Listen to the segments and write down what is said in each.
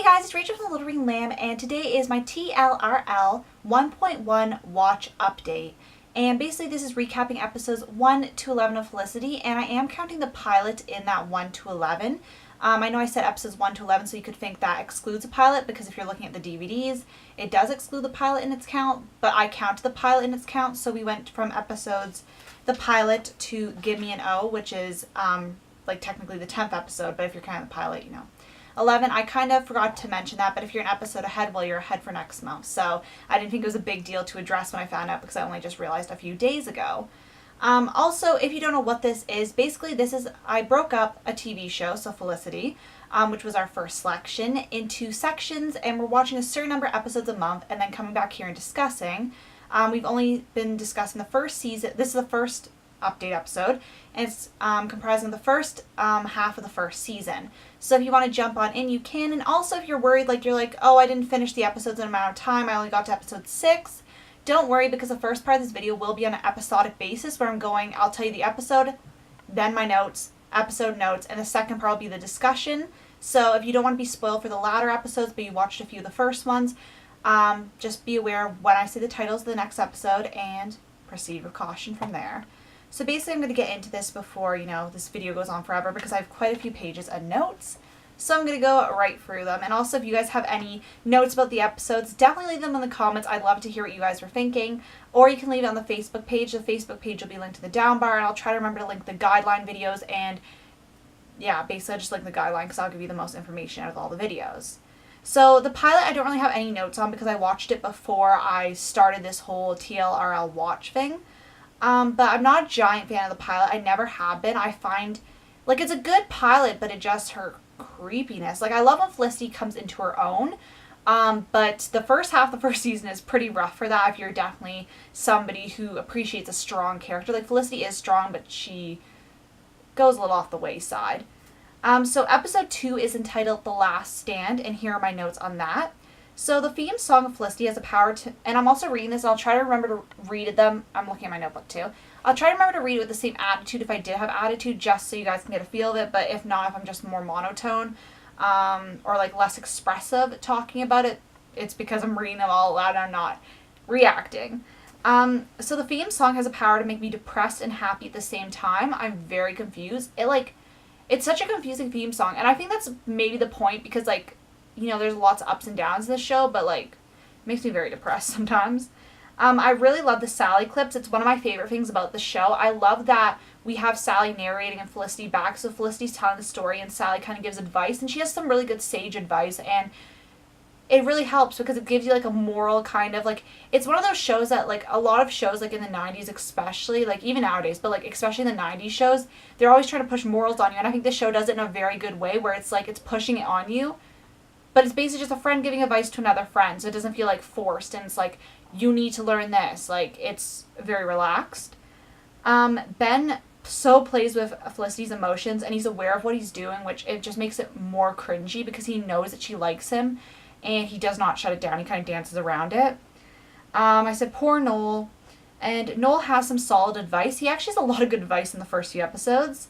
Hey guys, it's Rachel from the Little Ring Lamb, and today is my TLRL 1.1 watch update. And basically this is recapping episodes 1 to 11 of Felicity, and I am counting the pilot in that 1 to 11. I know I said episodes 1 to 11, so you could think that excludes a pilot, because if you're looking at the DVDs, it does exclude the pilot in its count, but I count the pilot in its count, so we went from episodes, the pilot, to Give Me an O, which is like technically the 10th episode, but if you're counting the pilot, you know. 11, I kind of forgot to mention that, but if you're an episode ahead, well, you're ahead for next month. So I didn't think it was a big deal to address when I found out, because I only just realized a few days ago. Also, if you don't know what this is, basically this is, I broke up a TV show, so Felicity, which was our first selection, into sections, and we're watching a certain number of episodes a month, and then coming back here and discussing. We've only been discussing the first season. This is the first update episode, and it's comprising the first half of the first season. So if you want to jump on in, you can. And also if you're worried, like you're like, oh, I didn't finish the episodes in an amount of time, I only got to episode 6, don't worry, because the first part of this video will be on an episodic basis where I'm going, I'll tell you the episode, then my notes, episode notes, and the second part will be the discussion. So if you don't want to be spoiled for the latter episodes, but you watched a few of the first ones, just be aware when I say the titles of the next episode and proceed with caution from there. So basically I'm going to get into this before, you know, this video goes on forever, because I have quite a few pages of notes. So I'm going to go right through them. And also if you guys have any notes about the episodes, definitely leave them in the comments. I'd love to hear what you guys were thinking. Or you can leave it on the Facebook page. The Facebook page will be linked to the down bar, and I'll try to remember to link the guideline videos. And yeah, basically I just link the guideline because I'll give you the most information out of all the videos. So the pilot I don't really have any notes on because I watched it before I started this whole Tlrl Watch thing. But I'm not a giant fan of the pilot. I never have been. I find, like, it's a good pilot, but it just, her creepiness. Like, I love when Felicity comes into her own, but the first half of the first season is pretty rough for that if you're definitely somebody who appreciates a strong character. Like, Felicity is strong, but she goes a little off the wayside. So episode 2 is entitled The Last Stand, and here are my notes on that. So the theme song of Felicity has a power to, and I'm also reading this, and I'll try to remember to read them. I'm looking at my notebook too. I'll try to remember to read it with the same attitude if I did have attitude, just so you guys can get a feel of it, but if not, if I'm just more monotone, or like less expressive talking about it, it's because I'm reading them all aloud and I'm not reacting. So the theme song has a power to make me depressed and happy at the same time. I'm very confused. It's such a confusing theme song, and I think that's maybe the point, because like, you know, there's lots of ups and downs in this show, but like, it makes me very depressed sometimes. I really love the Sally clips. It's one of my favorite things about the show. I love that we have Sally narrating and Felicity back, so Felicity's telling the story and Sally kind of gives advice, and she has some really good sage advice, and it really helps because it gives you like a moral kind of, like, it's one of those shows that, like, a lot of shows, like in the 90s especially, like even nowadays, but like especially in the 90s shows, they're always trying to push morals on you, and I think this show does it in a very good way where it's like it's pushing it on you. But it's basically just a friend giving advice to another friend, so it doesn't feel like forced, and it's like, you need to learn this. Like, it's very relaxed. Ben so plays with Felicity's emotions, and he's aware of what he's doing, which it just makes it more cringy because he knows that she likes him, and he does not shut it down. He kind of dances around it. I said poor Noel, and Noel has some solid advice. He actually has a lot of good advice in the first few episodes.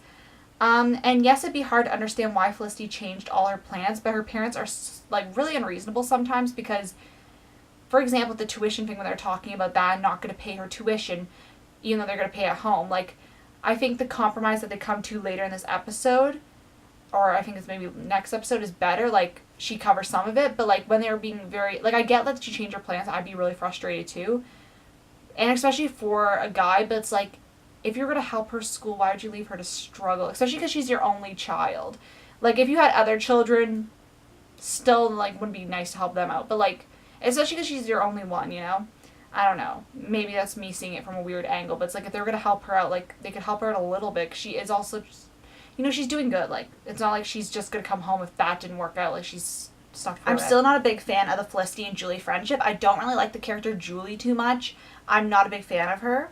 And yes, it'd be hard to understand why Felicity changed all her plans, but her parents are, like, really unreasonable sometimes because, for example, the tuition thing when they're talking about that and not going to pay her tuition, even though they're going to pay at home, like, I think the compromise that they come to later in this episode, or I think it's maybe next episode, is better. Like, she covers some of it, but, like, when they're being very, like, I get that she changed her plans, I'd be really frustrated too, and especially for a guy, but it's like, if you're going to help her school, why would you leave her to struggle? Especially because she's your only child. Like, if you had other children, still, like, would be nice to help them out. But, like, especially because she's your only one, you know? I don't know. Maybe that's me seeing it from a weird angle. But it's like, if they're going to help her out, like, they could help her out a little bit. 'Cause she is also just, you know, she's doing good. Like, it's not like she's just going to come home if that didn't work out. Like, she's stuck through it. I'm still not a big fan of the Felicity and Julie friendship. I don't really like the character Julie too much. I'm not a big fan of her.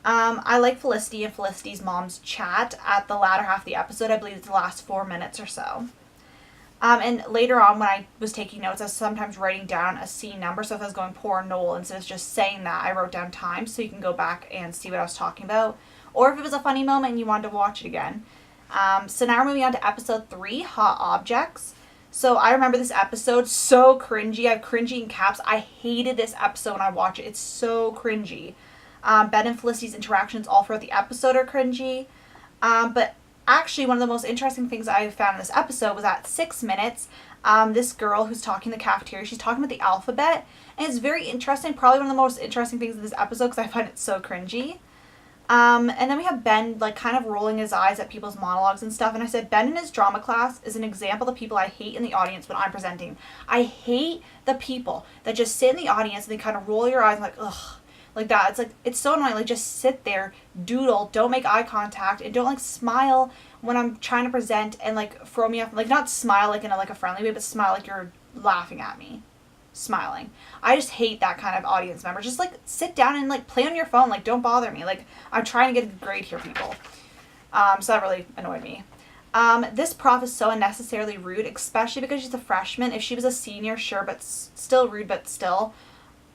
I like Felicity and Felicity's mom's chat at the latter half of the episode. I believe it's the last 4 minutes or so. And later on when I was taking notes, I was sometimes writing down a scene number. So if I was going poor Noel, instead of just saying that, I wrote down time so you can go back and see what I was talking about. Or if it was a funny moment and you wanted to watch it again. So now we're moving on to episode 3, Hot Objects. So I remember this episode, so cringy. I have cringy in caps. I hated this episode when I watch it. It's so cringy. Ben and Felicity's interactions all throughout the episode are cringy. But actually, one of the most interesting things I found in this episode was at 6 minutes, this girl who's talking in the cafeteria, she's talking about the alphabet. And it's very interesting. Probably one of the most interesting things in this episode because I find it so cringy. And then we have Ben, like, kind of rolling his eyes at people's monologues and stuff. And I said, Ben in his drama class is an example of the people I hate in the audience when I'm presenting. I hate the people that just sit in the audience and they kind of roll your eyes and like, ugh, like that. It's like, it's so annoying. Like, just sit there, doodle, don't make eye contact, and don't, like, smile when I'm trying to present and, like, throw me off. Like, not smile, like, in a, like, a friendly way, but smile like you're laughing at me. Smiling. I just hate that kind of audience member. Just, like, sit down and, like, play on your phone. Like, don't bother me. Like, I'm trying to get a good grade here, people. So that really annoyed me. This prof is so unnecessarily rude, especially because she's a freshman. If she was a senior, sure, but still rude, but still.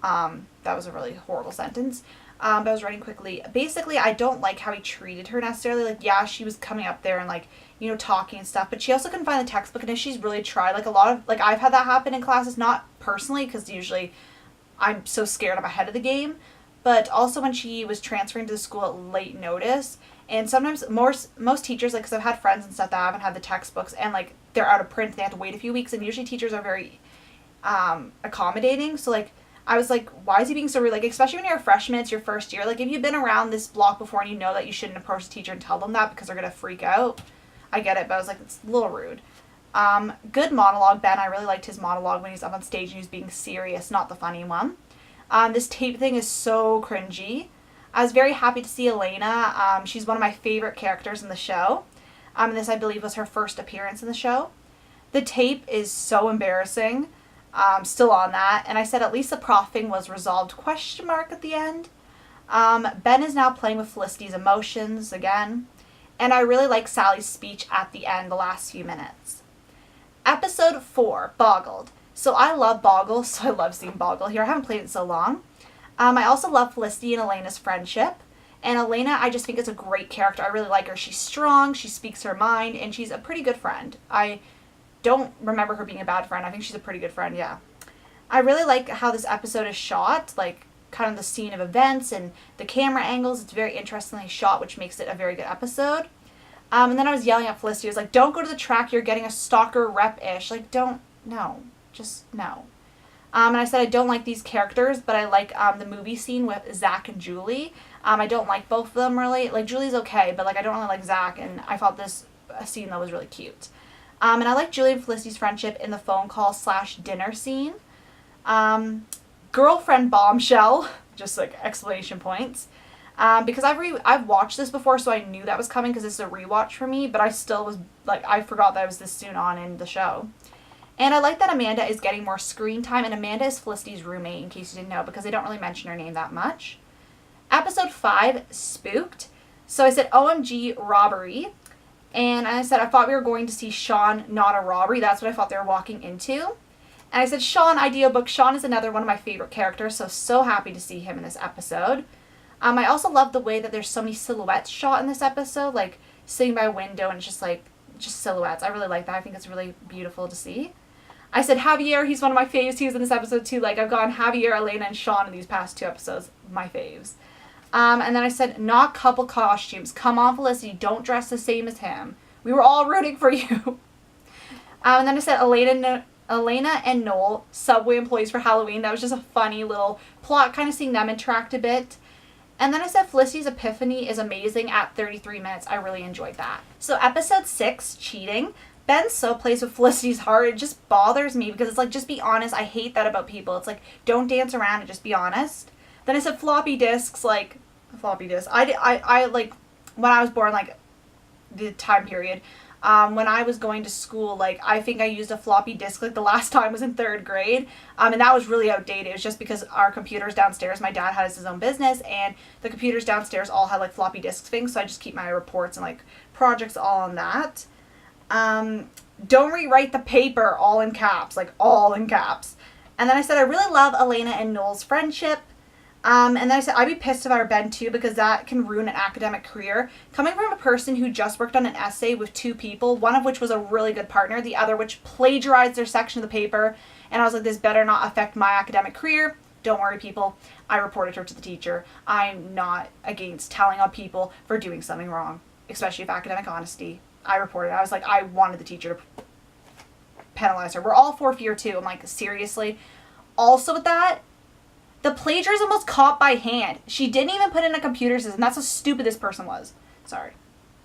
That was a really horrible sentence. But I was writing quickly. Basically, I don't like how he treated her necessarily. Like, yeah, she was coming up there and, like, you know, talking and stuff, but she also couldn't find the textbook, and if she's really tried, like, a lot of, like, I've had that happen in classes, not personally, because usually I'm so scared I'm ahead of the game, but also when she was transferring to the school at late notice, and sometimes most teachers, like, because I've had friends and stuff that haven't had the textbooks, and, like, they're out of print, they have to wait a few weeks, and usually teachers are very accommodating, so, like, I was like, why is he being so rude? Like, especially when you're a freshman, it's your first year, like, if you've been around this block before and you know that you shouldn't approach the teacher and tell them that because they're gonna freak out, I get it, but I was like, it's a little rude. Good monologue, Ben. I really liked his monologue when he's up on stage and he's being serious, not the funny one. This tape thing is so cringy. I was very happy to see Elena. She's one of my favorite characters in the show. And this, I believe, was her first appearance in the show. The tape is so embarrassing. Still on that. And I said at least the prof thing was resolved, question mark at the end. Ben is now playing with Felicity's emotions again. And I really like Sally's speech at the end, the last few minutes. Episode 4, Boggled. So I love Boggle, so I love seeing Boggle here. I haven't played it in so long. I also love Felicity and Elena's friendship. And Elena, I just think is a great character. I really like her. She's strong, she speaks her mind, and she's a pretty good friend. I don't remember her being a bad friend. I think she's a pretty good friend, yeah. I really like how this episode is shot, like, kind of the scene of events and the camera angles. It's very interestingly shot, which makes it a very good episode. And then I was yelling at Felicity. I was like, don't go to the track. You're getting a stalker rep-ish. Like, don't, no. Just, no. And I said I don't like these characters, but I like the movie scene with Zach and Julie. I don't like both of them, really. Like, Julie's okay, but, like, I don't really like Zach, and I thought this scene, though, was really cute. And I like Julie and Felicity's friendship in the phone call / dinner scene. Girlfriend bombshell, just like exclamation points. Because I've watched this before, so I knew that was coming because it's a rewatch for me, but I still was, like, I forgot that it was this soon on in the show. And I like that Amanda is getting more screen time, and Amanda is Felicity's roommate, in case you didn't know, because they don't really mention her name that much. Episode 5, Spooked. So I said, OMG, robbery. And I said, I thought we were going to see Sean, not a robbery. That's what I thought they were walking into. And I said, Sean, audiobook. Sean is another one of my favorite characters, so happy to see him in this episode. I also love the way that there's so many silhouettes shot in this episode, like sitting by a window and it's just like, just silhouettes. I really like that. I think it's really beautiful to see. I said, Javier, he's one of my faves. He was in this episode too. Like, I've gone Javier, Elena, and Sean in these past 2 episodes. My faves. And then I said, not couple costumes. Come on, Felicity. Don't dress the same as him. We were all rooting for you. And then I said, Elena and Noel, Subway employees for Halloween. That was just a funny little plot, kind of seeing them interact a bit. And then I said Felicity's epiphany is amazing at 33 minutes. I really enjoyed that. So episode 6, Cheating. Ben so plays with Felicity's heart. It just bothers me because it's like, just be honest. I hate that about people. It's like, don't dance around and just be honest. Then I said floppy disks, like, floppy disks. I like, when I was born, like, the time period, when I was going to school, like, I think I used a floppy disk, like, the last time was in 3rd grade, and that was really outdated. It was just because our computers downstairs, my dad has his own business, and the computers downstairs all had, like, floppy disk things, so I just keep my reports and, like, projects all on that. Don't rewrite the paper, all in caps, like, all in caps. And then I said I really love Elena and Noel's friendship. And then I said, I'd be pissed if I were Ben too, because that can ruin an academic career. Coming from a person who just worked on an essay with 2 people, one of which was a really good partner, the other which plagiarized their section of the paper, and I was like, this better not affect my academic career. Don't worry, people. I reported her to the teacher. I'm not against telling on people for doing something wrong, especially if academic honesty. I reported. I was like, I wanted the teacher to penalize her. We're all for fear too. I'm like, seriously? Also with that, the plagiarism was caught by hand. She didn't even put in a computer system. That's how stupid this person was. Sorry.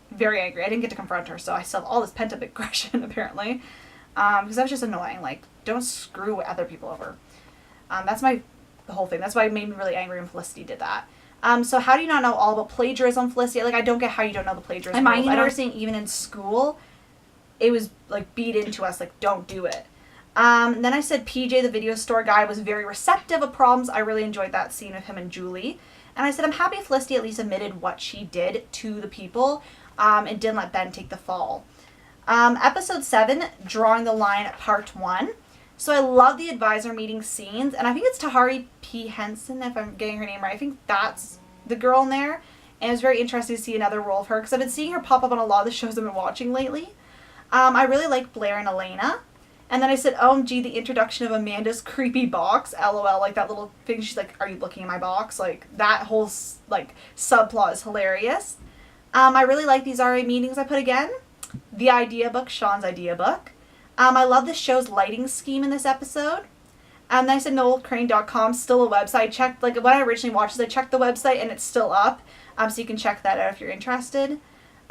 Very angry. I didn't get to confront her, so I still have all this pent-up aggression, apparently. Because that was just annoying. Like, don't screw other people over. That's the whole thing. That's why it made me really angry when Felicity did that. So how do you not know all about plagiarism, Felicity? Like, I don't get how you don't know the plagiarism. In my university, even in school, it was, like, beat into us, like, don't do it. Then I said PJ, the video store guy, was very receptive of problems. I really enjoyed that scene with him and Julie. And I said, I'm happy Felicity at least admitted what she did to the people, and didn't let Ben take the fall. Episode 7, Drawing the Line, Part 1. So I love the advisor meeting scenes, and I think it's Tahari P. Henson, if I'm getting her name right. I think that's the girl in there. And it's very interesting to see another role of her, because I've been seeing her pop up on a lot of the shows I've been watching lately. I really like Blair and Elena. And then I said, OMG, the introduction of Amanda's creepy box, LOL, like that little thing. She's like, are you looking at my box? Like, that whole, like, subplot is hilarious. I really like these RA meetings I put again. The idea book, Sean's idea book. I love the show's lighting scheme in this episode. And then I said NoelCrane.com, still a website. Checked, like, when I originally watched this, I checked the website and it's still up. So you can check that out if you're interested.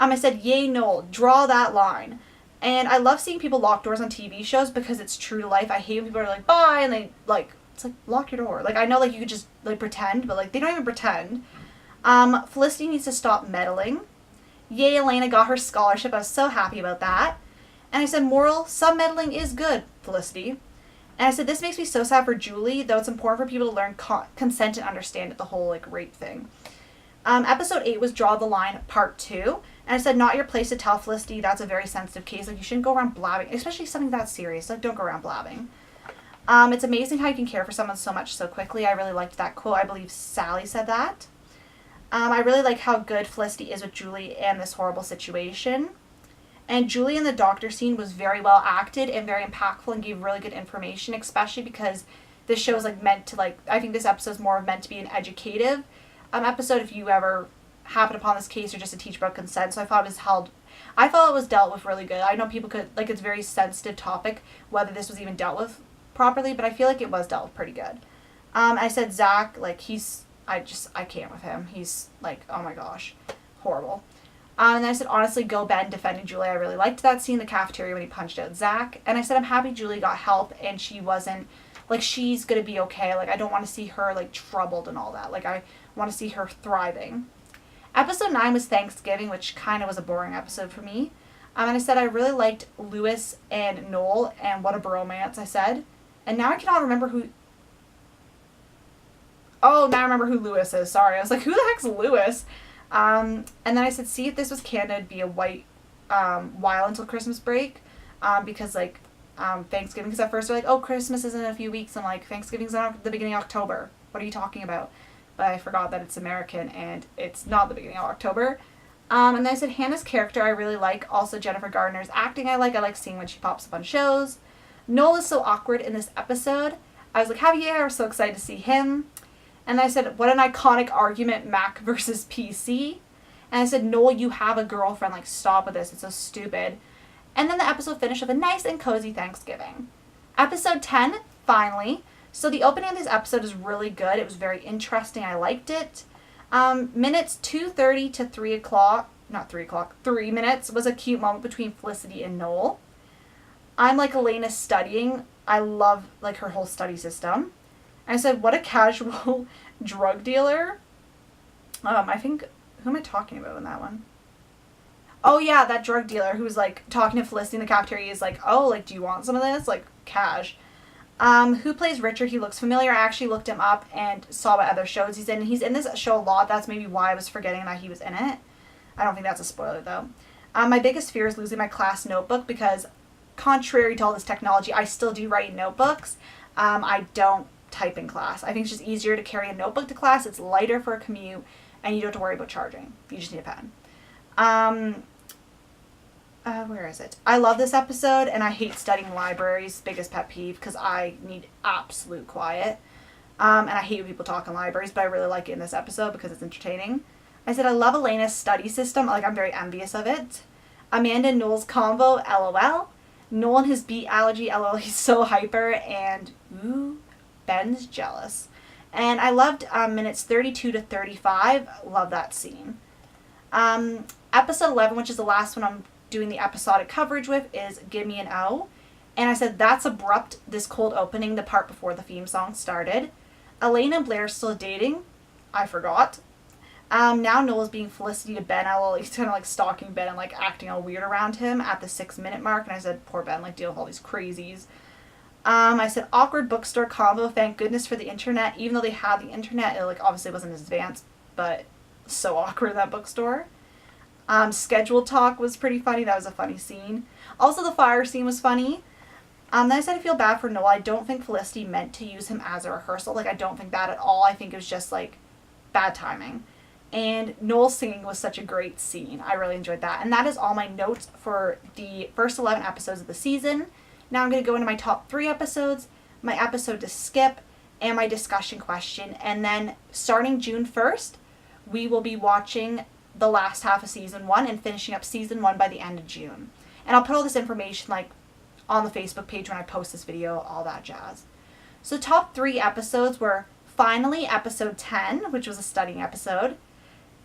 I said, yay, Noel, draw that line. And I love seeing people lock doors on TV shows because it's true to life. I hate when people are like, bye, and they, like, it's like, lock your door. Like, I know, like, you could just, like, pretend, but, like, they don't even pretend. Felicity needs to stop meddling. Yay, Elena got her scholarship. I was so happy about that. And I said, moral, some meddling is good, Felicity. And I said, this makes me so sad for Julie, though it's important for people to learn consent and understand it, the whole, like, rape thing. Episode 8 was Draw the Line, Part 2. And I said, not your place to tell Felicity. That's a very sensitive case. Like, you shouldn't go around blabbing, especially something that serious. Like, don't go around blabbing. It's amazing how you can care for someone so much so quickly. I really liked that quote. I believe Sally said that. I really like how good Felicity is with Julie and this horrible situation. And Julie in the doctor scene was very well acted and very impactful and gave really good information, especially because this show is, like, meant to, like, I think this episode is more meant to be an educative episode if you ever happen upon this case or just to teach about consent. So I thought it was dealt with really good. I know people could, like, it's a very sensitive topic whether this was even dealt with properly, but I feel like it was dealt with pretty good. I said Zach, like, I can't with him. He's like, oh my gosh, horrible. And then I said, honestly, go Ben defending Julie. I really liked that scene in the cafeteria when he punched out Zach. And I said, I'm happy Julie got help and she wasn't, like, she's gonna be okay. Like, I don't want to see her, like, troubled and all that. Like, I want to see her thriving. Episode 9 was Thanksgiving, which kind of was a boring episode for me. And I said I really liked Lewis and Noel, and what a bromance, I said. And now I cannot remember who... Oh, now I remember who Lewis is. Sorry. I was like, who the heck's Lewis? And then I said, see if this was Canada, it'd be a while until Christmas break. Because, like, Thanksgiving, because at first they're like, oh, Christmas is in a few weeks. I'm like, Thanksgiving's at the beginning of October. What are you talking about? But I forgot that it's American and it's not the beginning of October. And then I said Hannah's character I really like. Also Jennifer Gardner's acting I like seeing when she pops up on shows. Noel is so awkward in this episode. I was like, Javier, I was so excited to see him. And I said, what an iconic argument, Mac versus PC. And I said, Noel, you have a girlfriend. Like, stop with this. It's so stupid. And then the episode finished with a nice and cozy Thanksgiving. Episode 10, finally. So the opening of this episode is really good. It was very interesting. I liked it. Minutes 2:30 to 3 o'clock, not 3 o'clock, 3 minutes was a cute moment between Felicity and Noel. I'm like Elena studying. I love, like, her whole study system. I said, what a casual drug dealer. I think, who am I talking about in that one? Oh yeah, that drug dealer who was, like, talking to Felicity in the cafeteria. He's like, oh, like, do you want some of this? Like, cash. Who plays Richard? He looks familiar. I actually looked him up and saw what other shows he's in. He's in this show a lot. That's maybe why I was forgetting that he was in it. I don't think that's a spoiler, though. My biggest fear is losing my class notebook because, contrary to all this technology, I still do write in notebooks. I don't typing class. I think it's just easier to carry a notebook to class. It's lighter for a commute, and you don't have to worry about charging. You just need a pen. Where is it? I love this episode, and I hate studying libraries. Biggest pet peeve, because I need absolute quiet. And I hate when people talk in libraries, but I really like it in this episode because it's entertaining. I said I love Elena's study system. Like, I'm very envious of it. Amanda and Noel's combo, LOL. Noel and his beet allergy, LOL. He's so hyper. And, ooh, Ben's jealous. And I loved minutes 32 to 35. Love that scene. Episode 11, which is the last one I'm doing the episodic coverage with, is Give Me an O. And I said, that's abrupt, this cold opening, the part before the theme song started. Elena and Blair are still dating. I forgot. Now Noel's being Felicity to Ben. He's kind of like stalking Ben and like acting all weird around him at the 6-minute mark. And I said, poor Ben, like deal with all these crazies. I said, awkward bookstore combo. Thank goodness for the internet. Even though they had the internet, it like obviously wasn't as advanced, but so awkward in that bookstore. Scheduled talk was pretty funny. That was a funny scene. Also, the fire scene was funny. Then I said I feel bad for Noel. I don't think Felicity meant to use him as a rehearsal. Like, I don't think that at all. I think it was just like bad timing. And Noel singing was such a great scene. I really enjoyed that. And that is all my notes for the first 11 episodes of the season. Now I'm going to go into my top 3 episodes, my episode to skip, and my discussion question. And then starting June 1st, we will be watching the last half of season 1 and finishing up season 1 by the end of June. And I'll put all this information like on the Facebook page when I post this video, all that jazz. So top 3 episodes were Finally episode 10, which was a studying episode.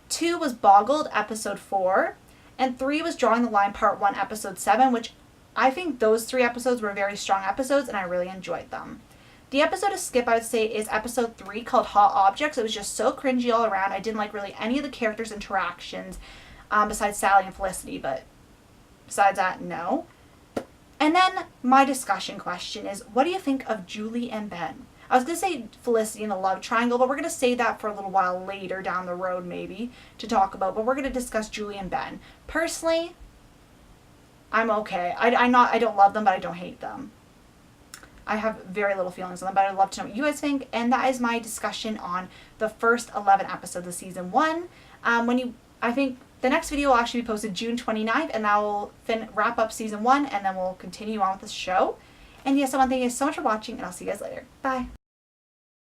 2 was Boggled, episode 4. And 3 was Drawing the Line, part 1, episode 7, which I think those 3 episodes were very strong episodes and I really enjoyed them. The episode to skip, I would say, is episode 3 called Hot Objects. It was just so cringy all around. I didn't like really any of the characters' interactions besides Sally and Felicity, but besides that, no. And then my discussion question is, what do you think of Julie and Ben? I was going to say Felicity and the love triangle, but we're going to save that for a little while later down the road maybe to talk about. But we're going to discuss Julie and Ben. Personally, I'm okay. I don't love them, but I don't hate them. I have very little feelings on them, but I'd love to know what you guys think. And that is my discussion on the first 11 episodes of season 1. I think the next video will actually be posted June 29th, and that will wrap up season 1, and then we'll continue on with the show. And yes, I want to thank you guys so much for watching, and I'll see you guys later. Bye.